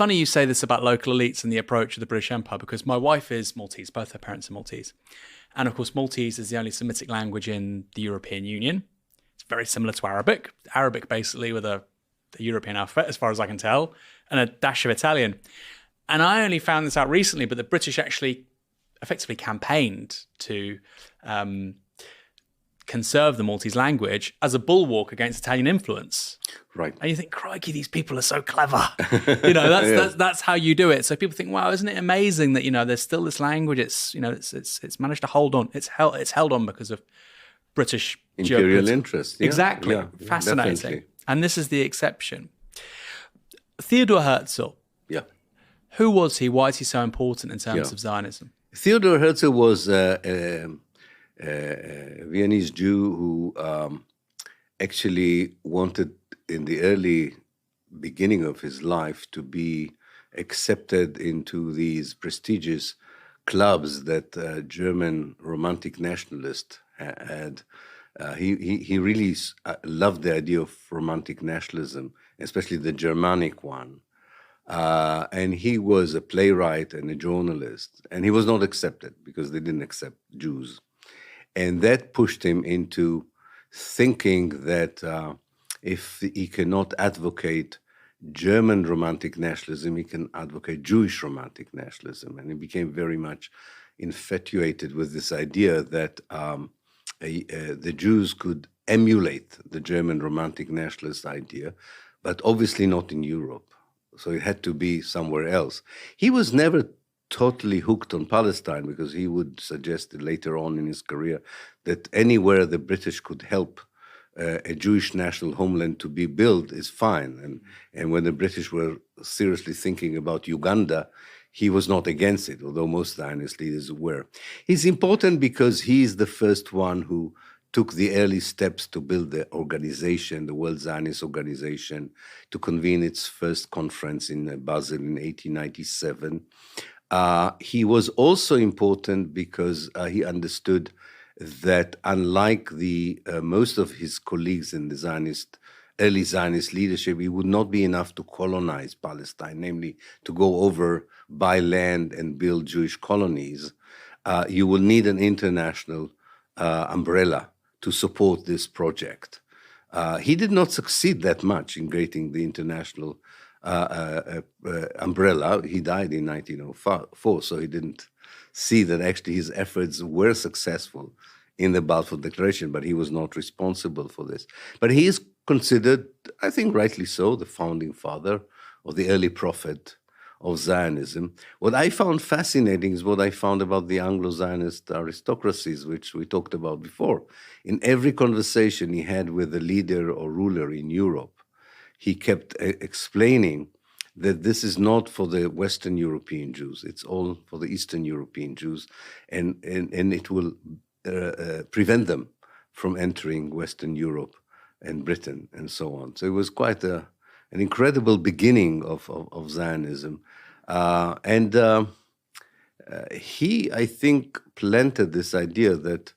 funny you say this about local elites and the approach of the British Empire, because my wife is Maltese. Both her parents are Maltese. And of course, Maltese is the only Semitic language in the European Union. It's very similar to Arabic. Arabic basically with a European alphabet, as far as I can tell, and a dash of Italian. And I only found this out recently, but the British actually effectively campaigned to conserve the Maltese language as a bulwark against Italian influence. Right. And you think, crikey, these people are so clever. That's how you do it. So people think, wow, isn't it amazing that, there's still this language. It's managed to hold on. It's held on because of British imperial interest. Yeah. Exactly. Yeah, fascinating. definitely. And this is the exception. Theodor Herzl. Yeah. Who was he? Why is he so important in terms of Zionism? Theodor Herzl was a Viennese Jew who actually wanted, in the early beginning of his life, to be accepted into these prestigious clubs that German romantic nationalists had. He really loved the idea of romantic nationalism, especially the Germanic one. And he was a playwright and a journalist, and he was not accepted because they didn't accept Jews. And that pushed him into thinking that if he cannot advocate German romantic nationalism, he can advocate Jewish romantic nationalism. And he became very much infatuated with this idea that the Jews could emulate the German romantic nationalist idea, but obviously not in Europe. So it had to be somewhere else. He was never totally hooked on Palestine, because he would suggest later on in his career that anywhere the British could help a Jewish national homeland to be built is fine. And when the British were seriously thinking about Uganda, he was not against it, although most Zionist leaders were. He's important because he's the first one who took the early steps to build the organization, the World Zionist Organization, to convene its first conference in Basel in 1897. He was also important because he understood that, unlike the most of his colleagues in the early Zionist leadership, it would not be enough to colonize Palestine, namely to go over, buy land and build Jewish colonies. You will need an international umbrella to support this project. He did not succeed that much in creating the international umbrella. He died in 1904, so he didn't see that actually his efforts were successful in the Balfour Declaration, but he was not responsible for this. But he is considered, I think rightly so, the founding father or the early prophet of Zionism. What I found fascinating is what I found about the Anglo-Zionist aristocracies, which we talked about before. In every conversation he had with a leader or ruler in Europe, he kept explaining that this is not for the Western European Jews, it's all for the Eastern European Jews, and it will prevent them from entering Western Europe and Britain and so on. So it was quite an incredible beginning of Zionism. He, I think, planted this idea that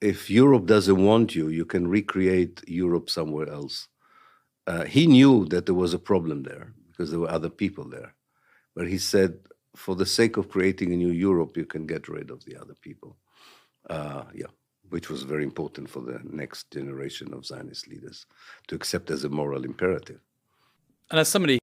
if Europe doesn't want you, you can recreate Europe somewhere else. He knew that there was a problem there because there were other people there. But he said, for the sake of creating a new Europe, you can get rid of the other people. Which was very important for the next generation of Zionist leaders to accept as a moral imperative. And as somebody